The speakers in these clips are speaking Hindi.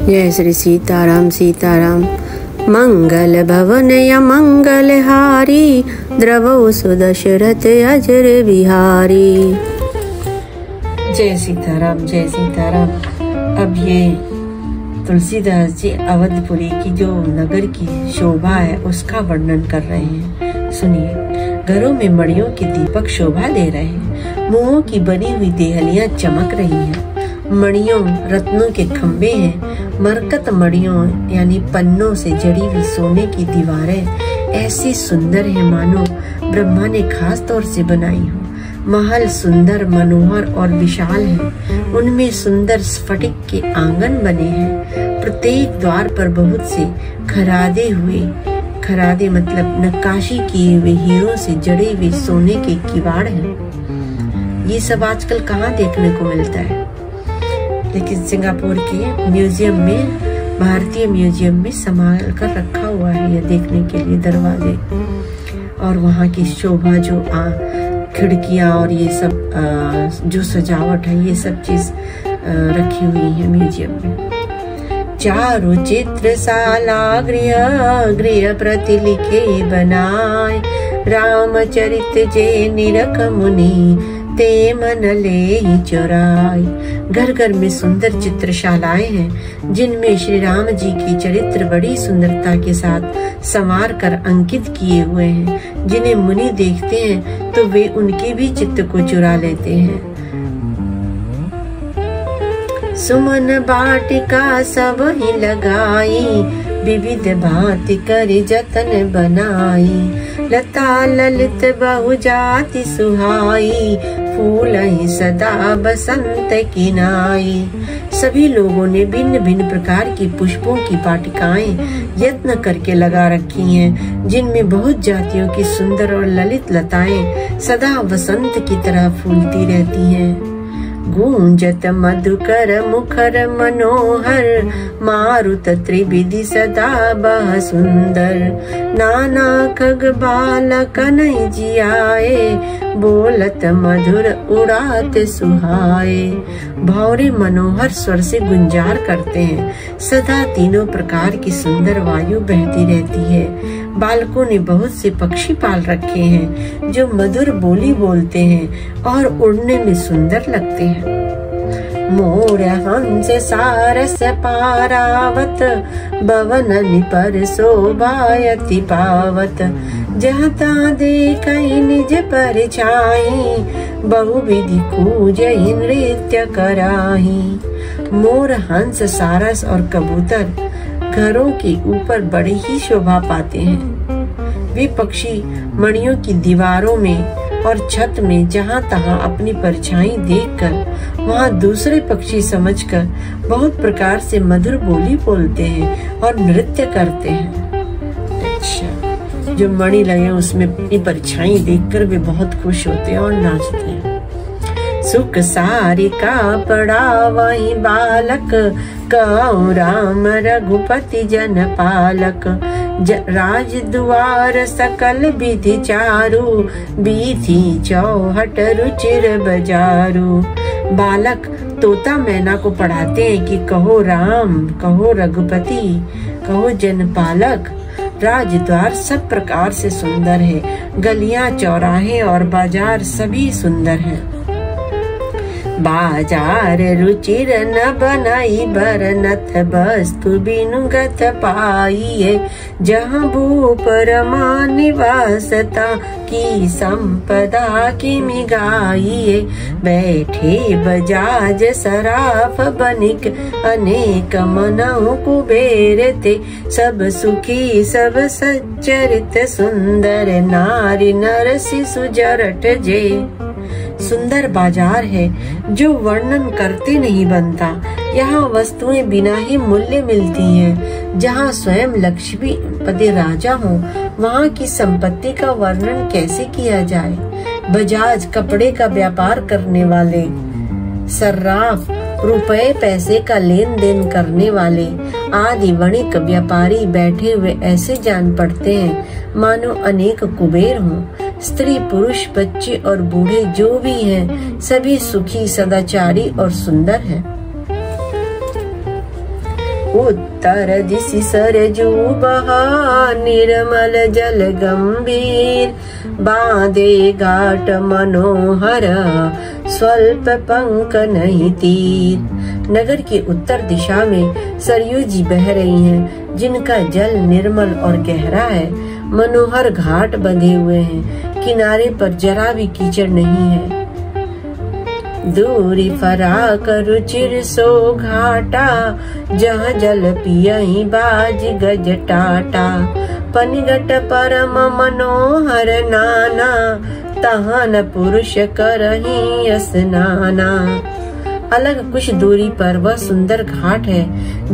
जय श्री सीताराम सीताराम। मंगल भवन या मंगल हारी, द्रवो सुदशरथ अजर बिहारी। जय सीताराम जय सीताराम। अब ये तुलसीदास जी अवधपुरी की जो नगर की शोभा है उसका वर्णन कर रहे हैं। सुनिए। घरों में मणियों के दीपक शोभा दे रहे हैं, मुंहों की बनी हुई देहलियां चमक रही हैं। मणियों रत्नों के खंबे हैं, मरकत मणियों यानी पन्नों से जड़ी हुई सोने की दीवारें ऐसी सुंदर है मानो ब्रह्मा ने खास तौर से बनाई हो। महल सुंदर मनोहर और विशाल है, उनमें सुंदर स्फटिक के आंगन बने हैं। प्रत्येक द्वार पर बहुत से खरादे मतलब नक्काशी किए हुए हीरों से जड़े हुए सोने के किवाड़ हैं। ये सब आजकल कहाँ देखने को मिलता है, लेकिन सिंगापुर के म्यूजियम में, भारतीय म्यूजियम में संभाल कर रखा हुआ है यह देखने के लिए दरवाजे। और वहाँ की शोभा जो खिड़कियाँ और ये सब जो सजावट है ये सब चीज रखी हुई है म्यूजियम में। चारु चित्र साला गृह प्रति लिखे बनाए, रामचरित जे निरख मुनि ते मन ले ही चुराई। घर घर में सुंदर चित्रशालाएं हैं जिनमें श्री राम जी की चरित्र बड़ी सुंदरता के साथ संवार कर अंकित किए हुए हैं। जिन्हें मुनि देखते हैं तो वे उनके भी चित्त को चुरा लेते हैं। सुमन बाटिका सब ही लगाई, विविध भांति कर जतन बनाई। लता ललित बहु जाति सुहाई, फूल ही सदा बसंत की नाई। सभी लोगों ने भिन्न भिन्न प्रकार की पुष्पों की वाटिकाएं यत्न करके लगा रखी हैं, जिनमें बहुत जातियों की सुंदर और ललित लताएं सदा वसंत की तरह फूलती रहती हैं। गूंजत मधुकर मुखर मनोहर, मारुत त्रिविधि सदा बह सुंदर। नाना खग बालक नहीं जियाए, बोलत मधुर उड़ात सुहाए। भौरे मनोहर स्वर से गुंजार करते हैं, सदा तीनों प्रकार की सुंदर वायु बहती रहती है। बालकों ने बहुत से पक्षी पाल रखे हैं जो मधुर बोली बोलते हैं और उड़ने में सुंदर लगते हैं। मोर हंस सारस पारावत, बवन पर शोभायति पावत। जहाँ ता देखई निज परछाई, बहुविधि कूजई नृत्य कराही। मोर हंस सारस और कबूतर घरों के ऊपर बड़ी ही शोभा पाते हैं। वे पक्षी मणियों की दीवारों में और छत में जहाँ तहाँ अपनी परछाई देखकर वहाँ दूसरे पक्षी समझकर बहुत प्रकार से मधुर बोली बोलते हैं और नृत्य करते हैं। अच्छा, जो मणि लगे उसमें अपनी परछाई देखकर वे बहुत खुश होते हैं और नाचते हैं। सुख सारिका पड़ा वही बालक, कहूँ राम रघुपति जन पालक। राज द्वार सकल विधि चारु, बीथी चौहट रुचिर बजारू। बालक तोता मैना को पढ़ाते हैं कि कहो राम, कहो रघुपति, कहो जनपालक। राजद्वार सब प्रकार से सुंदर है, गलियां चौराहे और बाजार सभी सुंदर हैं। बाजार रुचिर न बनाई बरनथ, वस्तु बिनुगत पाइए। जहाँ भूप रमा निवासता, की संपदा की मिगाइए। बैठे बजाज सराफ बनिक, अनेक मनहु कुबेर ते। सब सुखी सब सच्चरित सुंदर, नारी नरसी सुजरट जे। सुंदर बाजार है जो वर्णन करते नहीं बनता। यहाँ वस्तुएं बिना ही मूल्य मिलती हैं। जहाँ स्वयं लक्ष्मीपति राजा हो, वहाँ की संपत्ति का वर्णन कैसे किया जाए। बजाज कपड़े का व्यापार करने वाले, सर्राफ रुपए पैसे का लेन देन करने वाले आदि वणिक व्यापारी बैठे हुए ऐसे जान पड़ते हैं मानो अनेक कुबेर हों। स्त्री पुरुष बच्चे और बूढ़े जो भी हैं सभी सुखी सदाचारी और सुंदर हैं। उत्तर दिशि सरजू बहा निर्मल जल गंभीर बांधे घाट मनोहर स्वल्प पंक नहीं तीर। नगर के उत्तर दिशा में सरयू जी बह रही हैं, जिनका जल निर्मल और गहरा है। मनोहर घाट बंधे हुए हैं, किनारे पर जरा भी कीचड़ नहीं है। दूरी फराक रुचिर सो घाटा जहाँ जल पियई बाज गज टाटा। पनिगट परम मनोहर नाना तहाँ न पुरुष करही स्नाना। अलग कुछ दूरी पर वह सुंदर घाट है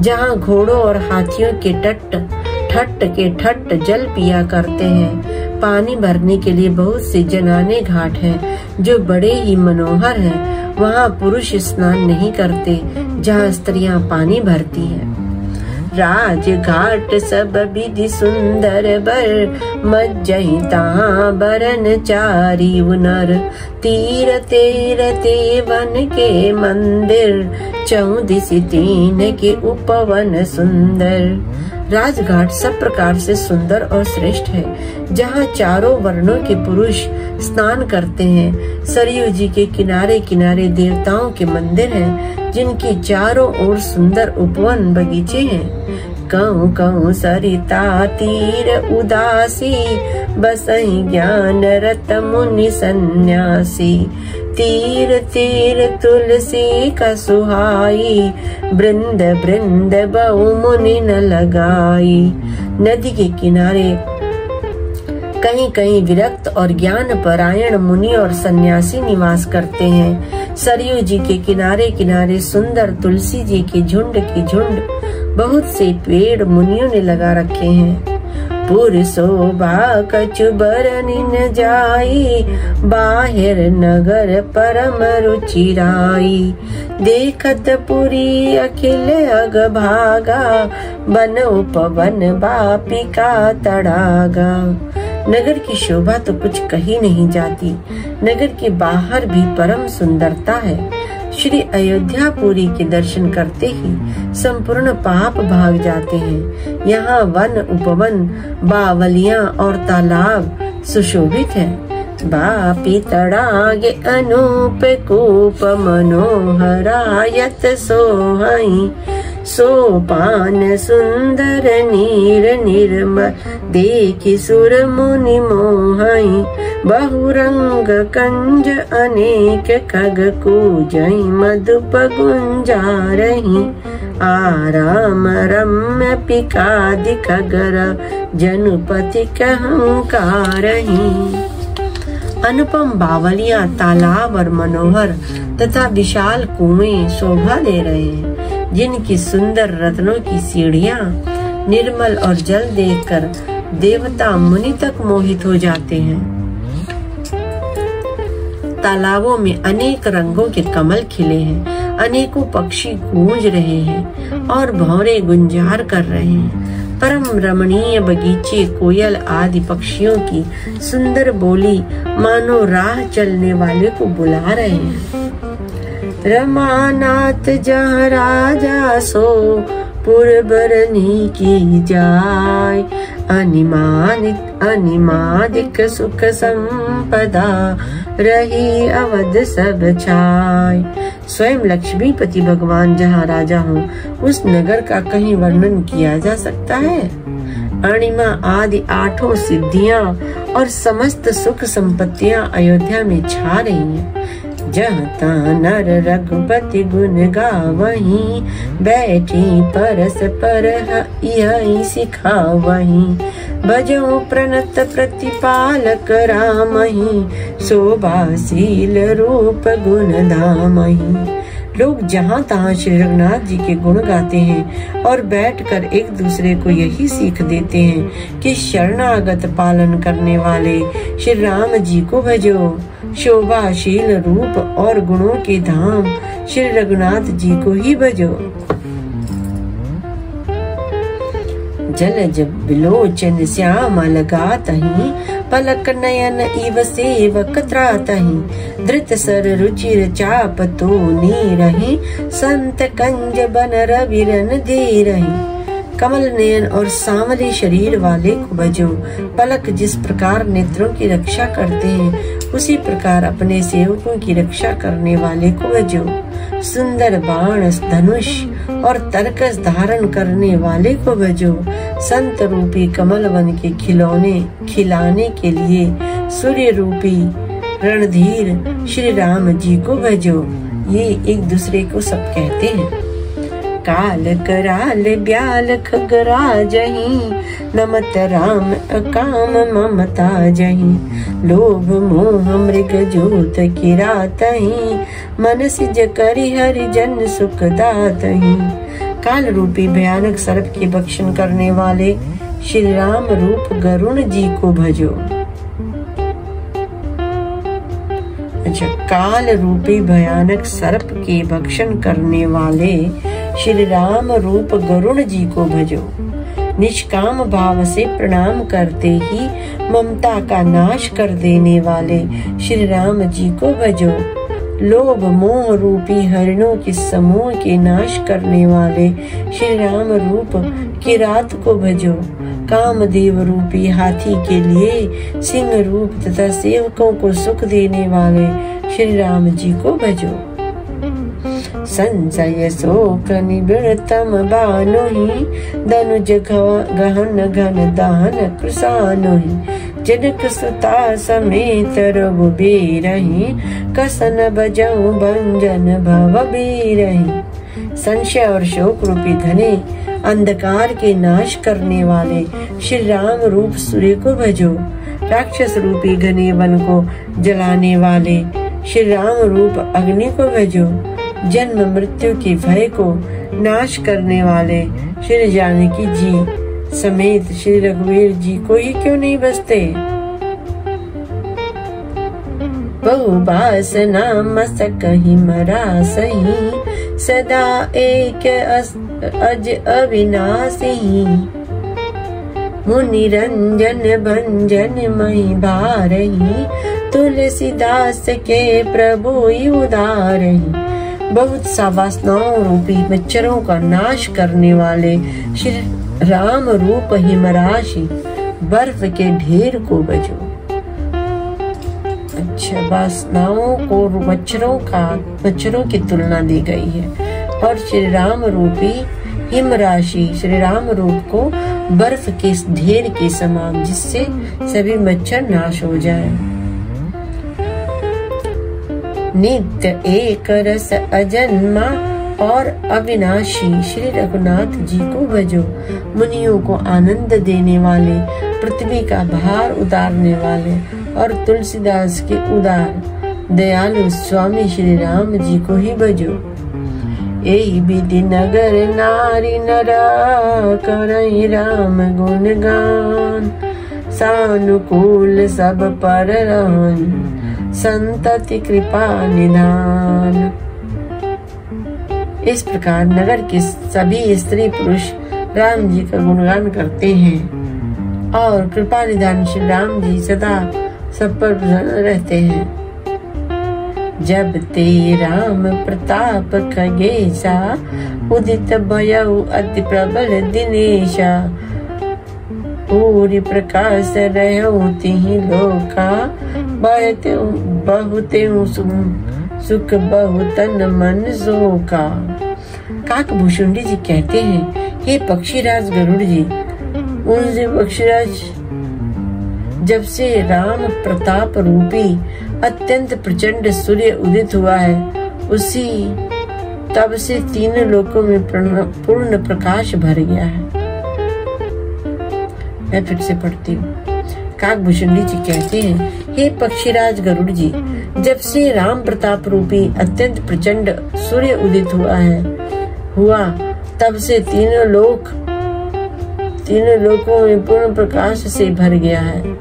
जहाँ घोड़ों और हाथियों के ठट्ट जल पिया करते हैं। पानी भरने के लिए बहुत से जनाने घाट हैं जो बड़े ही मनोहर हैं। वहाँ पुरुष स्नान नहीं करते, जहाँ स्त्रियां पानी भरती हैं। राज घाट सब विधि सुंदर बर मज्जहि तहाँ बरन चारी उनर। तीर ते वन के मंदिर चौदिसी तीन के उपवन सुंदर। राजघाट सब प्रकार से सुंदर और श्रेष्ठ है, जहाँ चारों वर्णों के पुरुष स्नान करते हैं। सरयू जी के किनारे किनारे देवताओं के मंदिर हैं, जिनके चारों ओर सुंदर उपवन बगीचे हैं। कहूँ कहूँ सरिता तीर उदासी बसई ज्ञान रत मुनि सन्यासी। तीर तीर तुलसी का सुहाई बृंद बृंद बहु मुनि न लगाई। नदी के किनारे कहीं कहीं विरक्त और ज्ञान परायण मुनि और सन्यासी निवास करते हैं। सरयू जी के किनारे किनारे सुंदर तुलसी जी के झुंड बहुत से पेड़ मुनियों ने लगा रखे हैं। पुर शोभा कछु बरनि न जाई बाहिर नगर परम रुचिराई। देखत पुरी अखिल अग भागा बन उपवन बापी का तड़ागा। नगर की शोभा तो कुछ कही नहीं जाती। नगर के बाहर भी परम सुंदरता है। श्री अयोध्यापुरी के दर्शन करते ही संपूर्ण पाप भाग जाते हैं। यहाँ वन उपवन बावलियां और तालाब सुशोभित हैं। बापी तड़ागे अनूप कूप मनोहरायत सोहाई। सोपान सुंदर नीर निर्मल देखि सुर मुनि मोहाई। बहुरंग कंज अनेक खग कूजई मधुप गुंजारही। आराम रम्य पिकादि खगर जनुपति कहंकारही। अनुपम बावलियां तालाब और मनोहर तथा विशाल कुएं शोभा दे रहे हैं, जिनकी सुंदर रत्नों की सीढ़ियां निर्मल और जल देखकर देवता मुनि तक मोहित हो जाते हैं। तालाबों में अनेक रंगों के कमल खिले हैं। अनेकों पक्षी गूंज रहे हैं और भौरे गुंजार कर रहे हैं। परम रमणीय बगीचे कोयल आदि पक्षियों की सुंदर बोली मानो राह चलने वाले को बुला रहे हैं। रमानाथ जहाँ राजा सो पुरबरनी की जाय। अनिमादिक सुख संपदा रही अवध सब छाय। स्वयं लक्ष्मीपति भगवान जहाँ राजा हो, उस नगर का कहीं वर्णन किया जा सकता है। अणिमा आदि 8 सिद्धियां और समस्त सुख संपत्तियां अयोध्या में छा रही हैं। जहाँ नर रघुपति गुण गावहीं बैठी परस पर यही सिखावहीं। भजो प्रणत प्रतिपालक रामहि शोभाशील रूप गुण धामहि। लोग जहाँ तहाँ श्री रघुनाथ जी के गुण गाते हैं और बैठकर एक दूसरे को यही सीख देते हैं कि शरणागत पालन करने वाले श्री राम जी को भजो। शोभाशील रूप और गुणों के धाम श्री रघुनाथ जी को ही भजो। जलज बिलोचन श्यामल गातहि पलक नयन इव सेवक त्रातहि धृत सर रुचिर चाप तो नीरहि संत कंज बन रविरन दे रही। कमल नयन और सांवले शरीर वाले को भजो। पलक जिस प्रकार नेत्रों की रक्षा करते हैं उसी प्रकार अपने सेवकों की रक्षा करने वाले को भजो। सुंदर बाण धनुष और तरकस धारण करने वाले को भजो। संत रूपी कमल वन के खिलौने खिलाने के लिए सूर्य रूपी रणधीर श्री राम जी को भजो। ये एक दूसरे को सब कहते हैं। काल कराल ब्याल खगराजहि नमत राम अकाम ममता जहि लोभ मोह मृग जोत किरातहि मन सिज करि हरि जन सुख दातहि। काल रूपी भयानक सर्प के भक्षण करने वाले श्री राम रूप गरुण जी को भजो। अच्छा, काल रूपी भयानक सर्प के भक्षण करने वाले श्री राम रूप गरुण जी को भजो। निष्काम भाव से प्रणाम करते ही ममता का नाश कर देने वाले श्री राम जी को भजो। लोभ मोह रूपी हरिणों के समूह के नाश करने वाले श्री राम रूप किरात को भजो। कामदेव रूपी हाथी के लिए सिंह रूप तथा सेवकों को सुख देने वाले श्री राम जी को भजो। संजय शोक निबिड़तम बानुहि धनुज गहन घन दहन कृसानुहि जनक सुता समेत रघुबीरहि कसन बजऊ भंजन भव बीरहि। संशय और शोक रूपी घने अंधकार के नाश करने वाले श्री राम रूप सूर्य को भजो। राक्षस रूपी घने वन को जलाने वाले श्री राम रूप अग्नि को भजो। जन्म मृत्यु के भय को नाश करने वाले श्री जानकी जी समेत श्री रघुवीर जी को ही क्यों नहीं बसते। बहुबास नाम सकहि मरासहि सदा एक अज अविनाशी मुनि रंजन भंजन मही भारही तुलसीदास के प्रभु उदारही। बहुत सा वासनाओं रूपी मच्छरों का नाश करने वाले श्री राम रूप हिमराशि बर्फ के ढेर को भजो। अच्छा, वासनाओं को मच्छरों की तुलना दी गई है और श्री राम रूपी हिमराशि श्री राम रूप को बर्फ के ढेर के समान जिससे सभी मच्छर नाश हो जाए। नित्य एक रस अजन्मा और अविनाशी श्री रघुनाथ जी को भजो। मुनियों को आनंद देने वाले पृथ्वी का भार उतारने वाले और तुलसीदास के उदार दयालु स्वामी श्री राम जी को ही भजो। एहि विधि नगर नारी नरा करई राम गुण गान सानुकूल सब पर रहन संतति कृपा निधान। इस प्रकार नगर के सभी स्त्री पुरुष राम जी का गुणगान करते हैं और कृपा निधान श्री राम जी सदा सब पर प्रसन्न रहते हैं। जब ते राम प्रताप खगेशा उदित भयउ अति प्रबल दिनेशा पूरी प्रकाश रहु तिहि लोका बहुते सुख बहुतन मन जोका। काक भूषुंडी जी कहते हैं, हे पक्षीराज गरुड़ जी, उनसे पक्षीराज जब से राम प्रताप रूपी अत्यंत प्रचंड सूर्य उदित हुआ है उसी तब से तीनों लोकों में पूर्ण प्रकाश भर गया है। मैं फिर से पढ़ती हूँ। काकभूषणी जी कहते हैं, हे पक्षीराज गरुड़ जी, जब से राम प्रताप रूपी अत्यंत प्रचंड सूर्य उदित हुआ तब से तीनों लोकों में पूर्ण प्रकाश से भर गया है।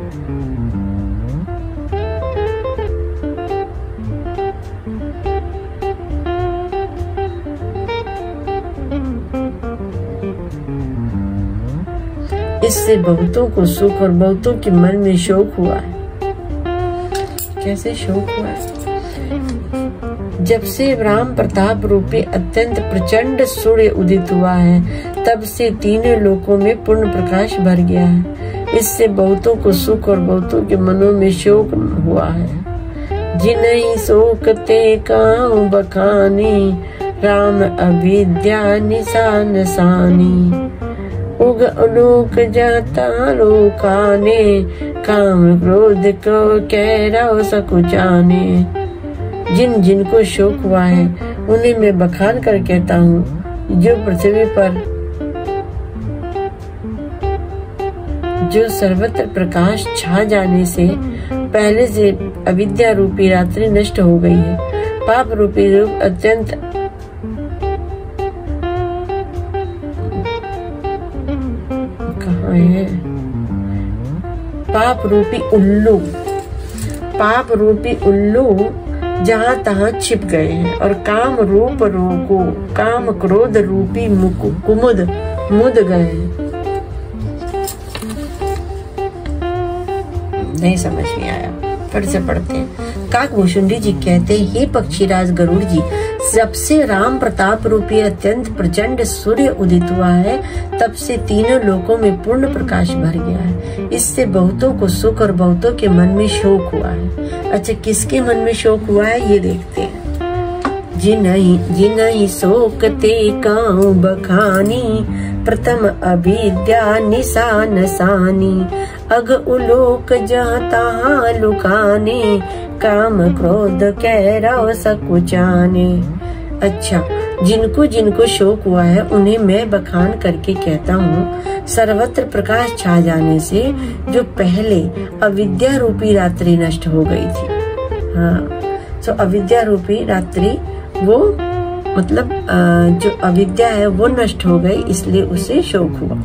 इससे बहुतों को सुख और बहुतों के मन में शोक हुआ है। कैसे शोक हुआ है? जब से राम प्रताप रूपी अत्यंत प्रचंड सूर्य उदित हुआ है, तब से तीनों लोकों में पूर्ण प्रकाश भर गया है। इससे बहुतों को सुख और बहुतों के मनों में शोक हुआ है। जिन्हीं शोक ते काहू बखानी, राम अविद्या निशान सानी। उग उलोक जाता लोकाने, काम क्रोध को कैरव सकुचाने। जिन जिनको शोक हुआ है उन्हें मैं बखान कर कहता हूँ, जो पृथ्वी पर जो सर्वत्र प्रकाश छा जाने से पहले से अविद्या रूपी रात्रि नष्ट हो गई है। पाप रूपी रूप अत्यंत कहाँ है? पाप रूपी उल्लू जहाँ तहाँ छिप गए हैं, और काम रूप को काम क्रोध रूपी कुमुद मुद गए हैं। नहीं समझ में आया, फिर से पढ़ते हैं। काकभूषुंडी जी कहते हैं, हे पक्षीराज गरुड़ जी, जब से राम प्रताप रूपी अत्यंत प्रचंड सूर्य उदित हुआ है, तब से तीनों लोकों में पूर्ण प्रकाश भर गया है। इससे बहुतों को सुख और बहुतों के मन में शोक हुआ है। अच्छा, किसके मन में शोक हुआ है ये देखते हैं। जिन्हीं शोक ते काहू बखानी, प्रथम अविद्या निशान सानी। अग उलोक जहाँ तहाँ लुकाने, काम क्रोध कैरव सकुचाने। अच्छा, जिनको जिनको शोक हुआ है उन्हें मैं बखान करके कहता हूँ, सर्वत्र प्रकाश छा जाने से जो पहले अविद्या रूपी रात्रि नष्ट हो गई थी। हाँ, तो अविद्या रूपी रात्रि वो मतलब जो अविद्या है वो नष्ट हो गई, इसलिए उसे शोक हुआ।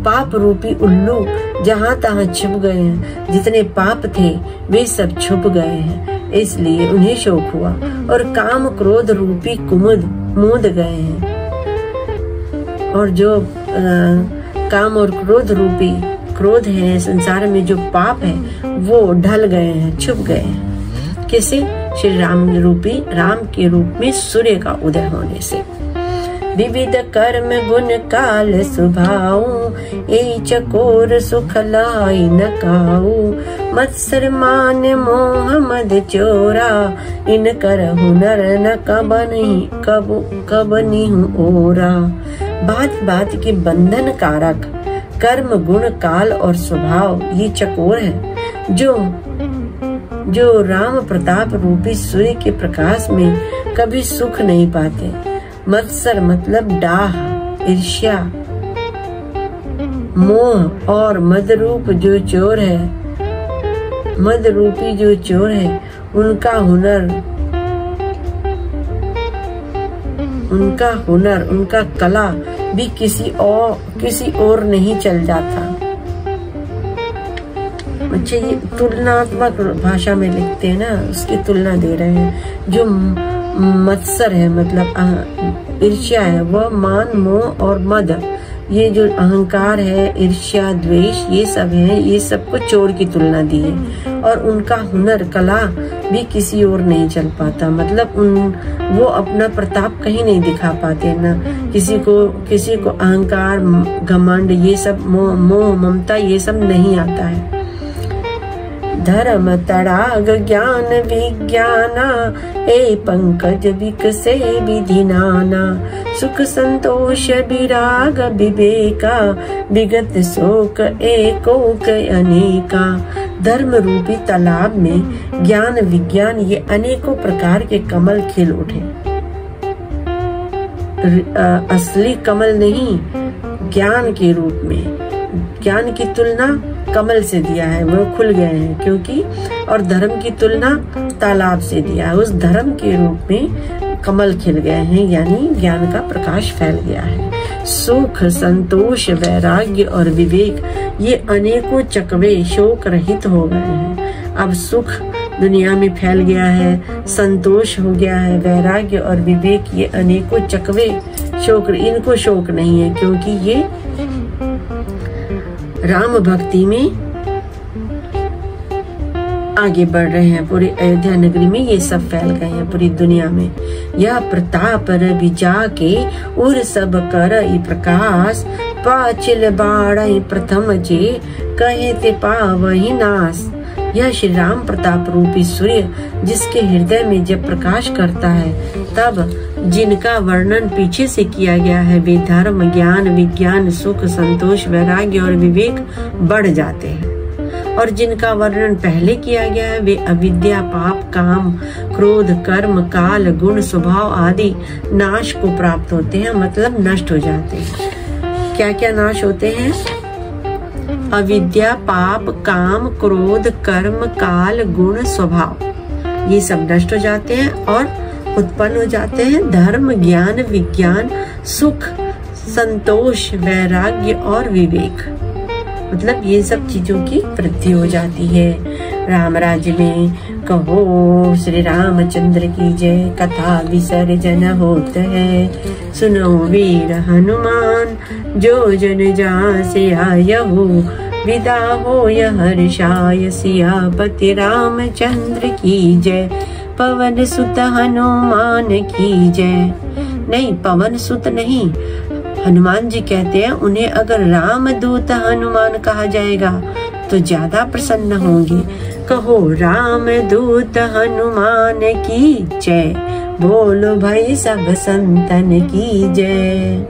पाप रूपी उल्लू जहाँ तहाँ छुप गए हैं, जितने पाप थे वे सब छुप गए हैं, इसलिए उन्हें शोक हुआ। और काम क्रोध रूपी कुमुद मूद गए हैं, और जो काम और क्रोध रूपी क्रोध है संसार में, जो पाप है वो ढल गए हैं, छुप गए हैं। किसे? श्री राम रूपी राम के रूप में सूर्य का उदय होने से। विविध कर्म गुण काल सुभाऊ, ए चकोर सुख लाई न काऊ। मत्सर मान मोह मद चोरा, इन कर हुनर न कब नहीं ओरा। बात बात के बंधन कारक कर्म गुण काल और स्वभाव ये चकोर है, जो राम प्रताप रूपी सूर्य के प्रकाश में कभी सुख नहीं पाते। मत्सर मतलब डाह, ईर्ष्या, मोह और मदरूप जो चोर है, मद रूपी जो चोर है, उनका हुनर उनका कला भी किसी और नहीं चल जाता। अच्छा, ये तुलनात्मक भाषा में लिखते हैं ना, उसकी तुलना दे रहे हैं। जो मत्सर है मतलब ईर्ष्या है, वह मान मोह और मद, ये जो अहंकार है, ईर्ष्या द्वेष, ये सब है, ये सबको चोर की तुलना दी है। और उनका हुनर कला भी किसी और नहीं चल पाता, मतलब वो अपना प्रताप कहीं नहीं दिखा पाते ना। किसी को अहंकार घमंड ये सब मोह ममता ये सब नहीं आता है। धर्म तड़ाग ज्ञान विज्ञाना, ए पंकज विकसे विधि नाना। सुख संतोष विराग विवेका, विगत शोक एकोक अनेका। धर्म रूपी तालाब में ज्ञान विज्ञान ये अनेकों प्रकार के कमल खिल उठे। असली कमल नहीं, ज्ञान के रूप में। ज्ञान की तुलना कमल से दिया है, वो खुल गए हैं क्योंकि, और धर्म की तुलना तालाब से दिया है, उस धर्म के रूप में कमल खिल गए हैं, यानी ज्ञान का प्रकाश फैल गया है। सुख संतोष वैराग्य और विवेक ये अनेकों चकवे शोक रहित हो गए हैं। अब सुख दुनिया में फैल गया है, संतोष हो गया है, वैराग्य और विवेक ये अनेकों चकवे शोक, इनको शोक नहीं है क्योंकि ये राम भक्ति में आगे बढ़ रहे हैं। पूरी अयोध्या नगरी में ये सब फैल गए हैं, पूरी दुनिया में। यह प्रताप रवि जाके उर सब कर प्रकाश, पाचिल बाढ़ प्रथम जे कहे ते पावहि नाश। यह श्री राम प्रताप रूपी सूर्य जिसके हृदय में जब प्रकाश करता है, तब जिनका वर्णन पीछे से किया गया है, वे धर्म, ज्ञान, विज्ञान, सुख, संतोष, वैराग्य और विवेक बढ़ जाते हैं। और जिनका वर्णन पहले किया गया है, वे अविद्या, पाप, काम, क्रोध, कर्म, काल, गुण, स्वभाव आदि नाश को प्राप्त होते हैं, मतलब नष्ट हो जाते हैं। क्या क्या नाश होते हैं? अविद्या, पाप, काम, क्रोध, कर्म, काल, गुण, स्वभाव, ये सब नष्ट हो जाते हैं और उत्पन्न हो जाते हैं धर्म, ज्ञान, विज्ञान, सुख, संतोष, वैराग्य और विवेक। मतलब ये सब चीजों की वृद्धि हो जाती है। राम राज्य में कहो श्री रामचंद्र की जय, कथा विसर्जन होत है। सुनो वीर हनुमान, जो जन जासे आयहु, विदा हो हर्षाय, सियापति रामचंद्र की जय। पवन सुत हनुमान की जय। नहीं, पवन सुत नहीं, हनुमान जी कहते हैं उन्हें अगर रामदूत हनुमान कहा जाएगा तो ज्यादा प्रसन्न होंगे। कहो रामदूत हनुमान की जय, बोलो भाई सब संतन की जय।